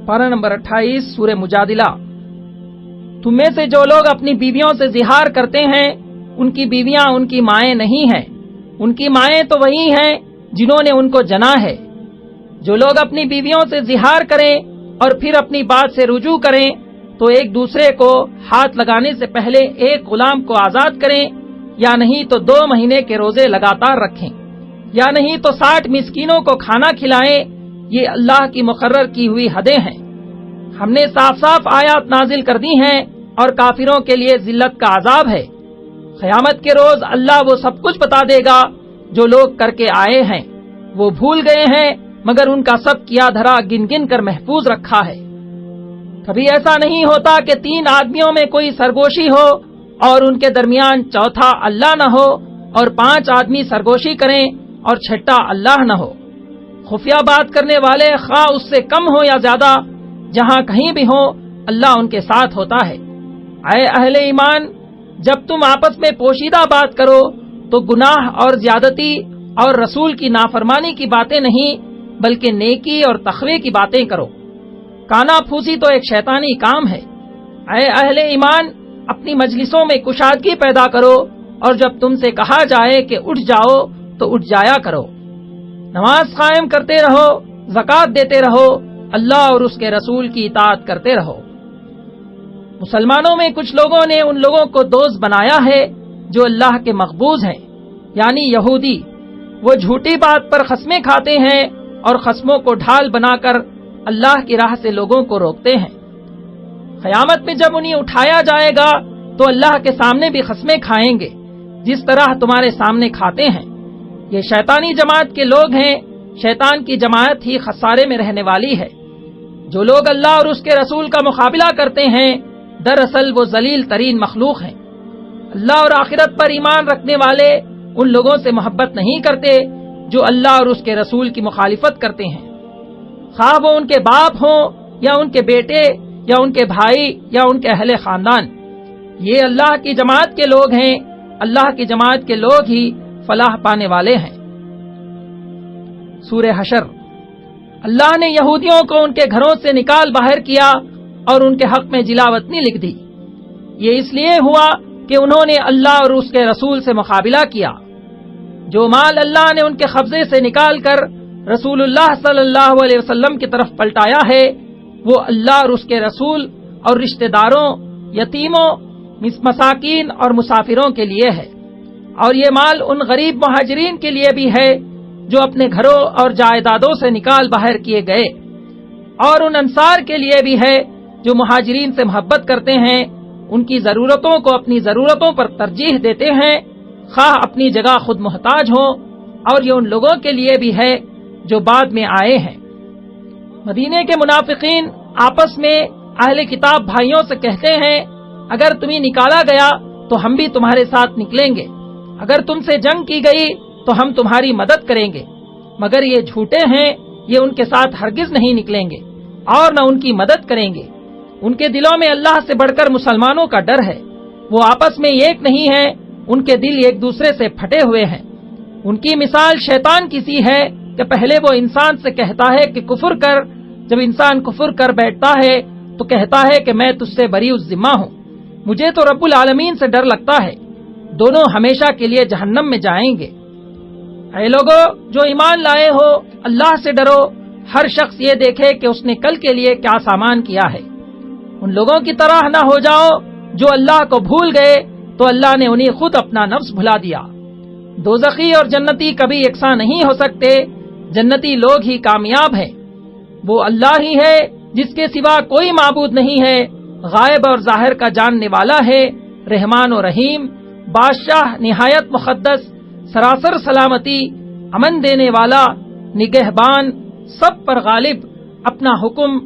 پارہ نمبر 28 سورہ مجادلہ۔ تم میں سے جو لوگ اپنی بیویوں سے زہار کرتے ہیں ان کی بیویاں ان کی مائیں نہیں ہیں، ان کی مائیں تو وہی ہیں جنہوں نے ان کو جنا ہے۔ جو لوگ اپنی بیویوں سے زہار کریں اور پھر اپنی بات سے رجوع کریں تو ایک دوسرے کو ہاتھ لگانے سے پہلے ایک غلام کو آزاد کریں، یا نہیں تو 2 مہینے کے روزے لگاتار رکھیں، یا نہیں تو 60 مسکینوں کو کھانا کھلائیں۔ یہ اللہ کی مقرر کی ہوئی حدیں ہیں۔ ہم نے صاف صاف آیات نازل کر دی ہیں اور کافروں کے لیے ذلت کا عذاب ہے۔ قیامت کے روز اللہ وہ سب کچھ بتا دے گا جو لوگ کر کے آئے ہیں۔ وہ بھول گئے ہیں مگر ان کا سب کیا دھرا گن گن کر محفوظ رکھا ہے۔ کبھی ایسا نہیں ہوتا کہ 3 آدمیوں میں کوئی سرگوشی ہو اور ان کے درمیان چوتھا اللہ نہ ہو، اور 5 آدمی سرگوشی کریں اور چھٹا اللہ نہ ہو۔ خفیہ بات کرنے والے خواہ اس سے کم ہو یا زیادہ، جہاں کہیں بھی ہو اللہ ان کے ساتھ ہوتا ہے۔ اے اہل ایمان، جب تم آپس میں پوشیدہ بات کرو تو گناہ اور زیادتی اور رسول کی نافرمانی کی باتیں نہیں بلکہ نیکی اور تقوی کی باتیں کرو۔ کانا پھوسی تو ایک شیطانی کام ہے۔ اے اہل ایمان، اپنی مجلسوں میں کشادگی پیدا کرو، اور جب تم سے کہا جائے کہ اٹھ جاؤ تو اٹھ جایا کرو۔ نماز قائم کرتے رہو، زکوٰۃ دیتے رہو، اللہ اور اس کے رسول کی اطاعت کرتے رہو۔ مسلمانوں میں کچھ لوگوں نے ان لوگوں کو دوست بنایا ہے جو اللہ کے مقبوض ہیں، یعنی یہودی۔ وہ جھوٹی بات پر قسمیں کھاتے ہیں اور قسموں کو ڈھال بنا کر اللہ کی راہ سے لوگوں کو روکتے ہیں۔ قیامت میں جب انہیں اٹھایا جائے گا تو اللہ کے سامنے بھی قسمیں کھائیں گے جس طرح تمہارے سامنے کھاتے ہیں۔ یہ شیطانی جماعت کے لوگ ہیں، شیطان کی جماعت ہی خسارے میں رہنے والی ہے۔ جو لوگ اللہ اور اس کے رسول کا مقابلہ کرتے ہیں دراصل وہ ذلیل ترین مخلوق ہیں۔ اللہ اور آخرت پر ایمان رکھنے والے ان لوگوں سے محبت نہیں کرتے جو اللہ اور اس کے رسول کی مخالفت کرتے ہیں، خواہ وہ ان کے باپ ہوں یا ان کے بیٹے یا ان کے بھائی یا ان کے اہل خاندان۔ یہ اللہ کی جماعت کے لوگ ہیں، اللہ کی جماعت کے لوگ ہی فلاح پانے والے ہیں۔ سورہ حشر۔ اللہ نے یہودیوں کو ان کے گھروں سے نکال باہر کیا اور ان کے حق میں جلاوطنی لکھ دی۔ یہ اس لیے ہوا کہ انہوں نے اللہ اور اس کے رسول سے مقابلہ کیا۔ جو مال اللہ نے ان کے قبضے سے نکال کر رسول اللہ صلی اللہ علیہ وسلم کی طرف پلٹایا ہے وہ اللہ اور اس کے رسول اور رشتہ داروں، یتیموں، مساکین اور مسافروں کے لیے ہے، اور یہ مال ان غریب مہاجرین کے لیے بھی ہے جو اپنے گھروں اور جائیدادوں سے نکال باہر کیے گئے، اور ان انصار کے لیے بھی ہے جو مہاجرین سے محبت کرتے ہیں، ان کی ضرورتوں کو اپنی ضرورتوں پر ترجیح دیتے ہیں، خواہ اپنی جگہ خود محتاج ہوں، اور یہ ان لوگوں کے لیے بھی ہے جو بعد میں آئے ہیں۔ مدینے کے منافقین آپس میں اہل کتاب بھائیوں سے کہتے ہیں اگر تمہیں نکالا گیا تو ہم بھی تمہارے ساتھ نکلیں گے، اگر تم سے جنگ کی گئی تو ہم تمہاری مدد کریں گے، مگر یہ جھوٹے ہیں، یہ ان کے ساتھ ہرگز نہیں نکلیں گے اور نہ ان کی مدد کریں گے۔ ان کے دلوں میں اللہ سے بڑھ کر مسلمانوں کا ڈر ہے، وہ آپس میں ایک نہیں ہیں، ان کے دل ایک دوسرے سے پھٹے ہوئے ہیں۔ ان کی مثال شیطان کی سی ہے کہ پہلے وہ انسان سے کہتا ہے کہ کفر کر، جب انسان کفر کر بیٹھتا ہے تو کہتا ہے کہ میں تجھ سے بری الذمہ ہوں، مجھے تو رب العالمین سے ڈر لگتا ہے، دونوں ہمیشہ کے لیے جہنم میں جائیں گے۔ اے لوگو جو ایمان لائے ہو، اللہ سے ڈرو، ہر شخص یہ دیکھے کہ اس نے کل کے لیے کیا سامان کیا ہے۔ ان لوگوں کی طرح نہ ہو جاؤ جو اللہ کو بھول گئے تو اللہ نے انہیں خود اپنا نفس بھلا دیا۔ دوزخی اور جنتی کبھی یکساں نہیں ہو سکتے، جنتی لوگ ہی کامیاب ہیں۔ وہ اللہ ہی ہے جس کے سوا کوئی معبود نہیں ہے، غائب اور ظاہر کا جاننے والا ہے، رحمان و رحیم، بادشاہ نہایت مقدس، سراسر سلامتی، امن دینے والا، نگہبان، سب پر غالب، اپنا حکم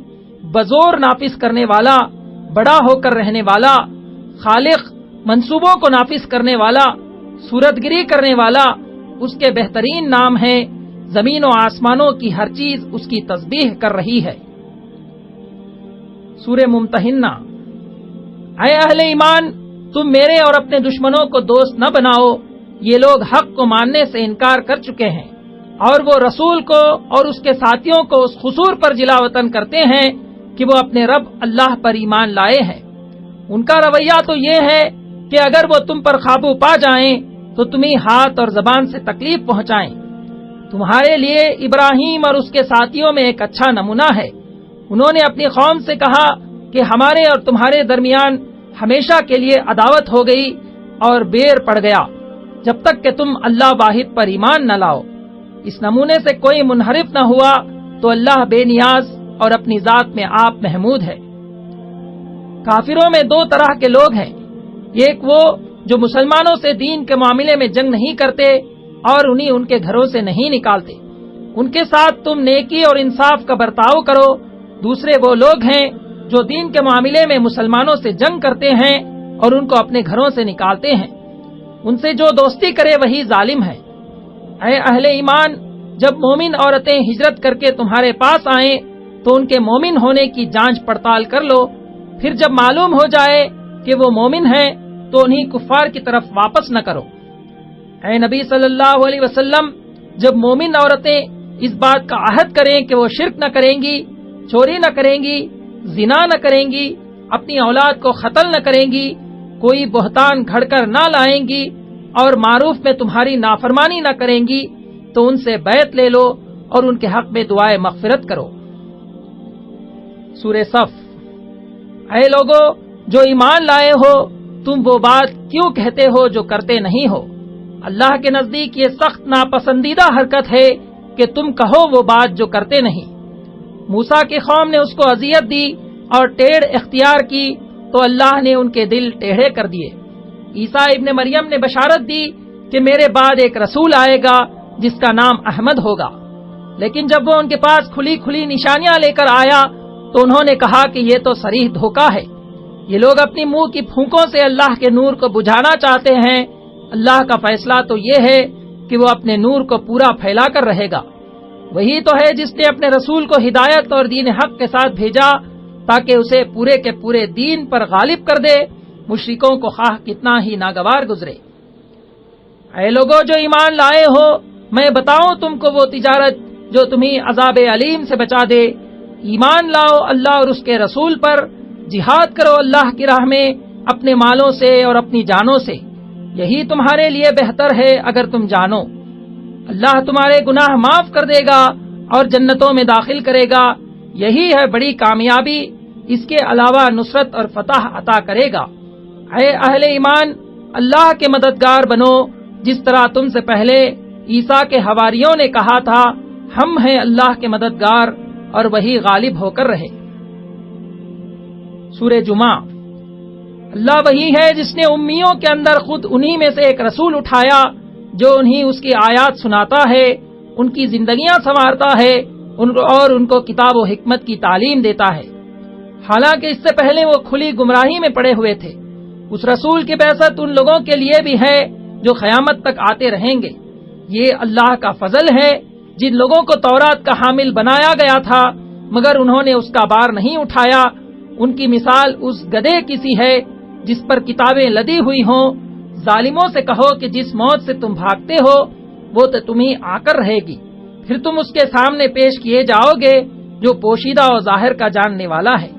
بزور نافذ کرنے والا، بڑا ہو کر رہنے والا، خالق، منصوبوں کو نافذ کرنے والا، صورتگری کرنے والا، اس کے بہترین نام ہیں، زمین و آسمانوں کی ہر چیز اس کی تسبیح کر رہی ہے۔ سورہ ممتحنہ۔ اے اہل ایمان، تم میرے اور اپنے دشمنوں کو دوست نہ بناؤ، یہ لوگ حق کو ماننے سے انکار کر چکے ہیں اور وہ رسول کو اور اس کے ساتھیوں کو اس قصور پر جلا وطن کرتے ہیں کہ وہ اپنے رب اللہ پر ایمان لائے ہیں۔ ان کا رویہ تو یہ ہے کہ اگر وہ تم پر قابو پا جائیں تو تمہیں ہاتھ اور زبان سے تکلیف پہنچائیں۔ تمہارے لیے ابراہیم اور اس کے ساتھیوں میں ایک اچھا نمونہ ہے۔ انہوں نے اپنی قوم سے کہا کہ ہمارے اور تمہارے درمیان ہمیشہ کے لیے عداوت ہو گئی اور بیر پڑ گیا جب تک کہ تم اللہ واحد پر ایمان نہ لاؤ۔ اس نمونے سے کوئی منحرف نہ ہوا تو اللہ بے نیاز اور اپنی ذات میں آپ محمود ہے۔ کافروں میں دو طرح کے لوگ ہیں، ایک وہ جو مسلمانوں سے دین کے معاملے میں جنگ نہیں کرتے اور انہیں ان کے گھروں سے نہیں نکالتے، ان کے ساتھ تم نیکی اور انصاف کا برتاؤ کرو۔ دوسرے وہ لوگ ہیں جو دین کے معاملے میں مسلمانوں سے جنگ کرتے ہیں اور ان کو اپنے گھروں سے نکالتے ہیں، ان سے جو دوستی کرے وہی ظالم ہے۔ اے اہل ایمان، جب مومن عورتیں ہجرت کر کے تمہارے پاس آئیں تو ان کے مومن ہونے کی جانچ پڑتال کر لو، پھر جب معلوم ہو جائے کہ وہ مومن ہیں تو انہیں کفار کی طرف واپس نہ کرو۔ اے نبی صلی اللہ علیہ وسلم، جب مومن عورتیں اس بات کا عہد کریں کہ وہ شرک نہ کریں گی، چوری نہ کریں گی، زنا نہ کریں گی، اپنی اولاد کو قتل نہ کریں گی، کوئی بہتان گھڑ کر نہ لائیں گی اور معروف میں تمہاری نافرمانی نہ کریں گی تو ان سے بیعت لے لو اور ان کے حق میں دعائے مغفرت کرو۔ سورہ صف۔ اے لوگو جو ایمان لائے ہو، تم وہ بات کیوں کہتے ہو جو کرتے نہیں ہو؟ اللہ کے نزدیک یہ سخت ناپسندیدہ حرکت ہے کہ تم کہو وہ بات جو کرتے نہیں۔ موسیٰ کی قوم نے اس کو اذیت دی اور ٹیڑھ اختیار کی تو اللہ نے ان کے دل ٹیڑھے کر دیے۔ عیسیٰ ابن مریم نے بشارت دی کہ میرے بعد ایک رسول آئے گا جس کا نام احمد ہوگا، لیکن جب وہ ان کے پاس کھلی کھلی نشانیاں لے کر آیا تو انہوں نے کہا کہ یہ تو صریح دھوکہ ہے۔ یہ لوگ اپنی منہ کی پھونکوں سے اللہ کے نور کو بجھانا چاہتے ہیں۔ اللہ کا فیصلہ تو یہ ہے کہ وہ اپنے نور کو پورا پھیلا کر رہے گا۔ وہی تو ہے جس نے اپنے رسول کو ہدایت اور دین حق کے ساتھ بھیجا تاکہ اسے پورے کے پورے دین پر غالب کر دے، مشرکوں کو خواہ کتنا ہی ناگوار گزرے۔ اے لوگو جو ایمان لائے ہو، میں بتاؤں تم کو وہ تجارت جو تمہیں عذاب علیم سے بچا دے۔ ایمان لاؤ اللہ اور اس کے رسول پر، جہاد کرو اللہ کی راہ میں اپنے مالوں سے اور اپنی جانوں سے، یہی تمہارے لیے بہتر ہے اگر تم جانو۔ اللہ تمہارے گناہ معاف کر دے گا اور جنتوں میں داخل کرے گا، یہی ہے بڑی کامیابی، اس کے علاوہ نصرت اور فتح عطا کرے گا۔ اے اہل ایمان، اللہ کے مددگار بنو، جس طرح تم سے پہلے عیسیٰ کے حواریوں نے کہا تھا ہم ہیں اللہ کے مددگار، اور وہی غالب ہو کر رہے۔ سورہ جمعہ۔ اللہ وہی ہے جس نے امیوں کے اندر خود انہی میں سے ایک رسول اٹھایا جو انہیں اس کی آیات سناتا ہے، ان کی زندگیاں سنوارتا ہے اور ان کو کتاب و حکمت کی تعلیم دیتا ہے، حالانکہ اس سے پہلے وہ کھلی گمراہی میں پڑے ہوئے تھے۔ اس رسول کی بعثت ان لوگوں کے لیے بھی ہے جو قیامت تک آتے رہیں گے۔ یہ اللہ کا فضل ہے، جن لوگوں کو تورات کا حامل بنایا گیا تھا مگر انہوں نے اس کا بار نہیں اٹھایا، ان کی مثال اس گدھے کی سی ہے جس پر کتابیں لدی ہوئی ہوں۔ ظالموں سے کہو کہ جس موت سے تم بھاگتے ہو وہ تو تمہیں آ کر رہے گی، پھر تم اس کے سامنے پیش کیے جاؤ گے جو پوشیدہ اور ظاہر کا جاننے والا ہے۔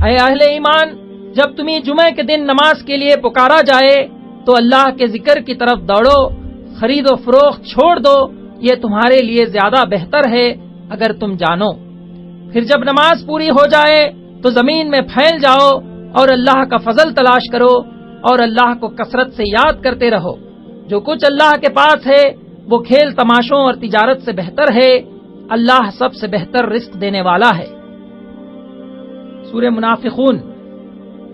اے اہل ایمان، جب تمہیں جمعے کے دن نماز کے لیے پکارا جائے تو اللہ کے ذکر کی طرف دوڑو، خرید و فروخت چھوڑ دو، یہ تمہارے لیے زیادہ بہتر ہے اگر تم جانو۔ پھر جب نماز پوری ہو جائے تو زمین میں پھیل جاؤ اور اللہ کا فضل تلاش کرو اور اللہ کو کثرت سے یاد کرتے رہو۔ جو کچھ اللہ کے پاس ہے وہ کھیل تماشوں اور تجارت سے بہتر ہے، اللہ سب سے بہتر رزق دینے والا ہے۔ سورہ منافقون۔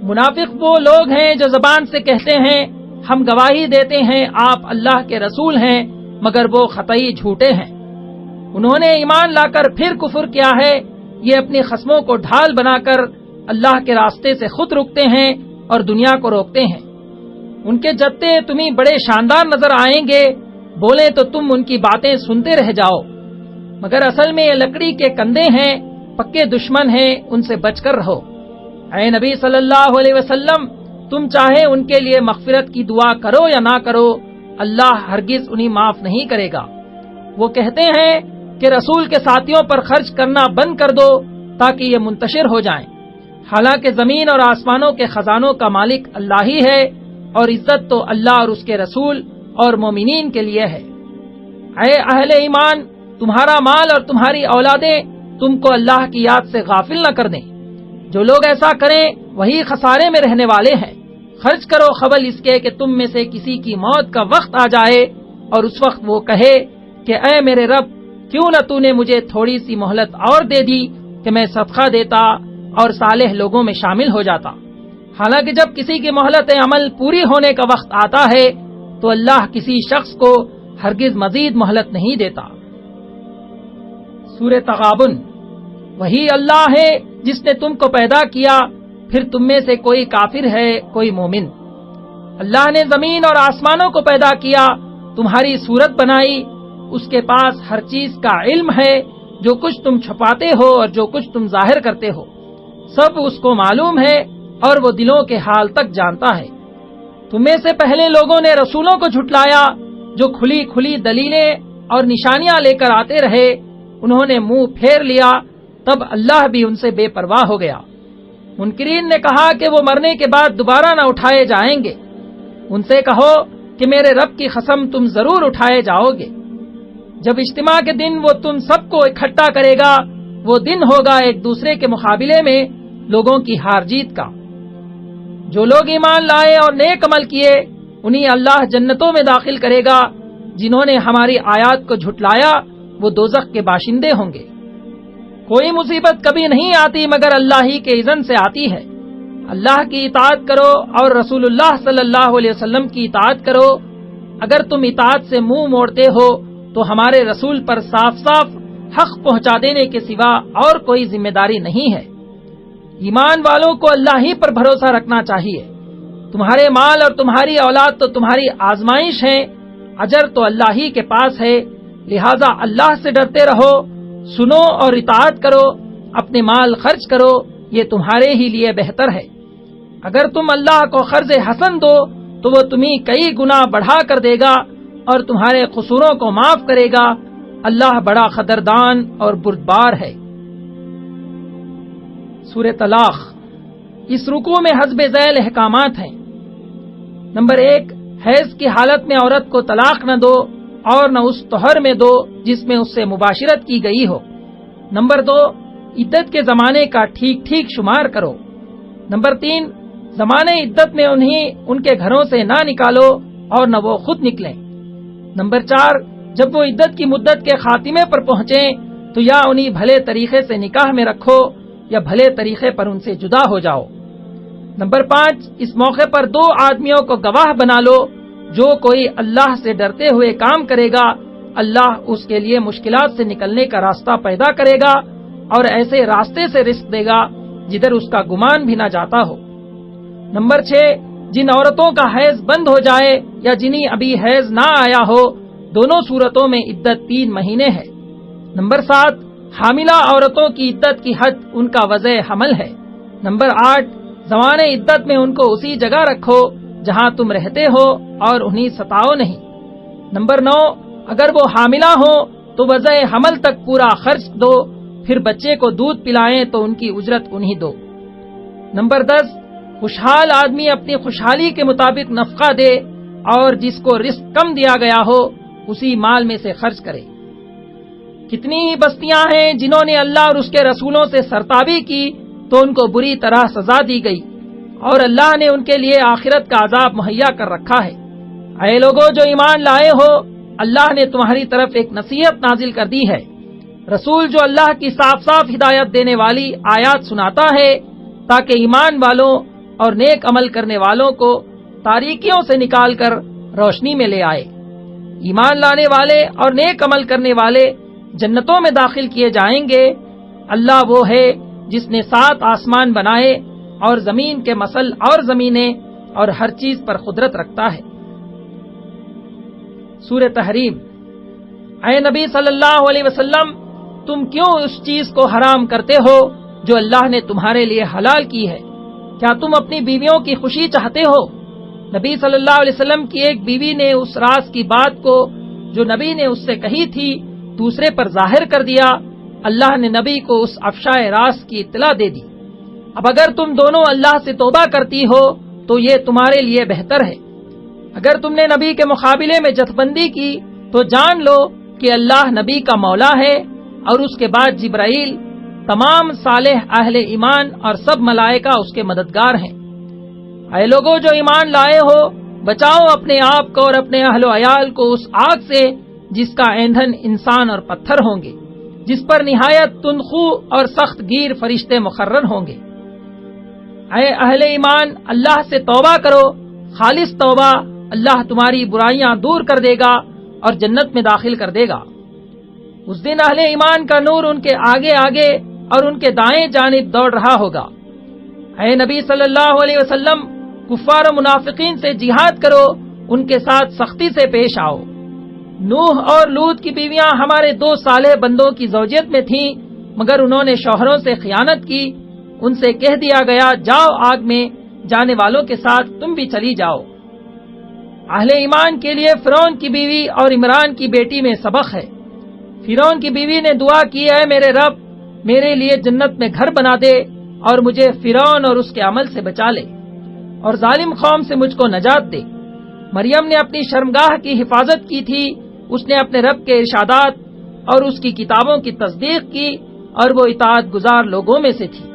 منافق وہ لوگ ہیں جو زبان سے کہتے ہیں ہم گواہی دیتے ہیں آپ اللہ کے رسول ہیں، مگر وہ قطعی جھوٹے ہیں۔ انہوں نے ایمان لا کر پھر کفر کیا ہے، یہ اپنی خصموں کو ڈھال بنا کر اللہ کے راستے سے خود رکتے ہیں اور دنیا کو روکتے ہیں۔ ان کے جتے تمہیں بڑے شاندار نظر آئیں گے، بولے تو تم ان کی باتیں سنتے رہ جاؤ، مگر اصل میں یہ لکڑی کے کندھے ہیں، پکے دشمن ہیں، ان سے بچ کر رہو۔ اے نبی صلی اللہ علیہ وسلم، تم چاہے ان کے لیے مغفرت کی دعا کرو یا نہ کرو، اللہ ہرگز انہیں معاف نہیں کرے گا۔ وہ کہتے ہیں کہ رسول کے ساتھیوں پر خرچ کرنا بند کر دو تاکہ یہ منتشر ہو جائیں، حالانکہ زمین اور آسمانوں کے خزانوں کا مالک اللہ ہی ہے، اور عزت تو اللہ اور اس کے رسول اور مومنین کے لیے ہے۔ اے اہل ایمان، تمہارا مال اور تمہاری اولادیں تم کو اللہ کی یاد سے غافل نہ کر دیں۔ جو لوگ ایسا کریں وہی خسارے میں رہنے والے ہیں۔ خرچ کرو قبل اس کے کہ تم میں سے کسی کی موت کا وقت آ جائے اور اس وقت وہ کہے کہ اے میرے رب، کیوں نہ تو نے مجھے تھوڑی سی مہلت اور دے دی کہ میں صدقہ دیتا اور صالح لوگوں میں شامل ہو جاتا۔ حالانکہ جب کسی کی مہلت عمل پوری ہونے کا وقت آتا ہے تو اللہ کسی شخص کو ہرگز مزید مہلت نہیں دیتا۔ سورہ تغابن۔ وہی اللہ ہے جس نے تم کو پیدا کیا، پھر تم میں سے کوئی کافر ہے کوئی مومن۔ اللہ نے زمین اور آسمانوں کو پیدا کیا، تمہاری صورت بنائی، اس کے پاس ہر چیز کا علم ہے، جو کچھ تم چھپاتے ہو اور جو کچھ تم ظاہر کرتے ہو، سب اس کو معلوم ہے اور وہ دلوں کے حال تک جانتا ہے۔ تم میں سے پہلے لوگوں نے رسولوں کو جھٹلایا جو کھلی کھلی دلیلیں اور نشانیاں لے کر آتے رہے، انہوں نے منہ پھیر لیا، تب اللہ بھی ان سے بے پرواہ ہو گیا۔ منکرین نے کہا کہ وہ مرنے کے بعد دوبارہ نہ اٹھائے جائیں گے۔ ان سے کہو کہ میرے رب کی قسم تم ضرور اٹھائے جاؤ گے۔ جب اجتماع کے دن وہ تم سب کو اکٹھا کرے گا، وہ دن ہوگا ایک دوسرے کے مقابلے میں لوگوں کی ہار جیت کا۔ جو لوگ ایمان لائے اور نیک عمل کیے انہیں اللہ جنتوں میں داخل کرے گا، جنہوں نے ہماری آیات کو جھٹلایا وہ دوزخ کے باشندے ہوں گے۔ کوئی مصیبت کبھی نہیں آتی مگر اللہ ہی کے اذن سے آتی ہے۔ اللہ کی اطاعت کرو اور رسول اللہ صلی اللہ علیہ وسلم کی اطاعت کرو۔ اگر تم اطاعت سے منہ موڑتے ہو تو ہمارے رسول پر صاف صاف حق پہنچا دینے کے سوا اور کوئی ذمہ داری نہیں ہے۔ ایمان والوں کو اللہ ہی پر بھروسہ رکھنا چاہیے۔ تمہارے مال اور تمہاری اولاد تو تمہاری آزمائش ہیں، اجر تو اللہ ہی کے پاس ہے، لہذا اللہ سے ڈرتے رہو، سنو اور اطاعت کرو، اپنے مال خرچ کرو، یہ تمہارے ہی لیے بہتر ہے۔ اگر تم اللہ کو قرض حسن دو تو وہ تمہیں کئی گنا بڑھا کر دے گا اور تمہارے قصوروں کو معاف کرے گا، اللہ بڑا قدردان اور بردبار ہے۔ سورہ طلاق۔ اس رکوع میں حسب ذیل احکامات ہیں۔ نمبر 1، حیض کی حالت میں عورت کو طلاق نہ دو اور نہ اس طہر میں دو جس میں اس سے مباشرت کی گئی ہو۔ نمبر 2، عدت کے زمانے کا ٹھیک ٹھیک شمار کرو۔ نمبر 3، زمانے عدت میں انہیں ان کے گھروں سے نہ نکالو اور نہ وہ خود نکلیں۔ نمبر 4، جب وہ عدت کی مدت کے خاتمے پر پہنچیں تو یا انہیں بھلے طریقے سے نکاح میں رکھو یا بھلے طریقے پر ان سے جدا ہو جاؤ۔ نمبر 5، اس موقع پر 2 آدمیوں کو گواہ بنا لو۔ جو کوئی اللہ سے ڈرتے ہوئے کام کرے گا اللہ اس کے لیے مشکلات سے نکلنے کا راستہ پیدا کرے گا اور ایسے راستے سے رزق دے گا جدھر اس کا گمان بھی نہ جاتا ہو۔ نمبر 6، جن عورتوں کا حیض بند ہو جائے یا جنہیں ابھی حیض نہ آیا ہو، دونوں صورتوں میں عدت 3 مہینے ہے۔ نمبر 7، حاملہ عورتوں کی عدت کی حد ان کا وضع حمل ہے۔ نمبر 8، زمان عدت میں ان کو اسی جگہ رکھو جہاں تم رہتے ہو اور انہیں ستاؤ نہیں۔ نمبر 9، اگر وہ حاملہ ہو تو وضع حمل تک پورا خرچ دو، پھر بچے کو دودھ پلائیں تو ان کی اجرت انہیں دو۔ نمبر 10، خوشحال آدمی اپنی خوشحالی کے مطابق نفقہ دے اور جس کو رزق کم دیا گیا ہو اسی مال میں سے خرچ کرے۔ کتنی ہی بستیاں ہیں جنہوں نے اللہ اور اس کے رسولوں سے سرتابی کی تو ان کو بری طرح سزا دی گئی اور اللہ نے ان کے لیے آخرت کا عذاب مہیا کر رکھا ہے۔ اے لوگو جو ایمان لائے ہو، اللہ نے تمہاری طرف ایک نصیحت نازل کر دی ہے۔ رسول جو اللہ کی صاف صاف ہدایت دینے والی آیات سناتا ہے تاکہ ایمان والوں اور نیک عمل کرنے والوں کو تاریکیوں سے نکال کر روشنی میں لے آئے۔ ایمان لانے والے اور نیک عمل کرنے والے جنتوں میں داخل کیے جائیں گے۔ اللہ وہ ہے جس نے 7 آسمان بنائے اور زمین کے مسل اور زمینیں اور ہر چیز پر قدرت رکھتا ہے۔ سورہ تحریم۔ اے نبی صلی اللہ علیہ وسلم، تم کیوں اس چیز کو حرام کرتے ہو جو اللہ نے تمہارے لیے حلال کی ہے؟ کیا تم اپنی بیویوں کی خوشی چاہتے ہو؟ نبی صلی اللہ علیہ وسلم کی ایک بیوی نے اس راز کی بات کو جو نبی نے اس سے کہی تھی دوسرے پر ظاہر کر دیا، اللہ نے نبی کو اس افشائے راز کی اطلاع دے دی۔ اب اگر تم دونوں اللہ سے توبہ کرتی ہو تو یہ تمہارے لیے بہتر ہے۔ اگر تم نے نبی کے مقابلے میں جتھبندی کی تو جان لو کہ اللہ نبی کا مولا ہے، اور اس کے بعد جبرائیل، تمام صالح اہل ایمان اور سب ملائکہ اس کے مددگار ہیں۔ اے لوگوں جو ایمان لائے ہو، بچاؤ اپنے آپ کو اور اپنے اہل و عیال کو اس آگ سے جس کا ایندھن انسان اور پتھر ہوں گے، جس پر نہایت تندخو اور سخت گیر فرشتے مقرر ہوں گے۔ اے اہل ایمان، اللہ سے توبہ کرو، خالص توبہ، اللہ تمہاری برائیاں دور کر دے گا اور جنت میں داخل کر دے گا۔ اس دن اہل ایمان کا نور ان کے آگے آگے اور ان کے دائیں جانب دوڑ رہا ہوگا۔ اے نبی صلی اللہ علیہ وسلم، کفار و منافقین سے جہاد کرو، ان کے ساتھ سختی سے پیش آؤ۔ نوح اور لوط کی بیویاں ہمارے 2 صالح بندوں کی زوجیت میں تھیں، مگر انہوں نے شوہروں سے خیانت کی۔ ان سے کہہ دیا گیا، جاؤ آگ میں، جانے والوں کے ساتھ تم بھی چلی جاؤ۔ اہل ایمان کے لیے فرعون کی بیوی اور عمران کی بیٹی میں سبق ہے۔ فرعون کی بیوی نے دعا کی، اے میرے رب، میرے لیے جنت میں گھر بنا دے اور مجھے فرعون اور اس کے عمل سے بچا لے اور ظالم قوم سے مجھ کو نجات دے۔ مریم نے اپنی شرمگاہ کی حفاظت کی تھی، اس نے اپنے رب کے ارشادات اور اس کی کتابوں کی تصدیق کی، اور وہ اطاعت گزار لوگوں میں سے تھی۔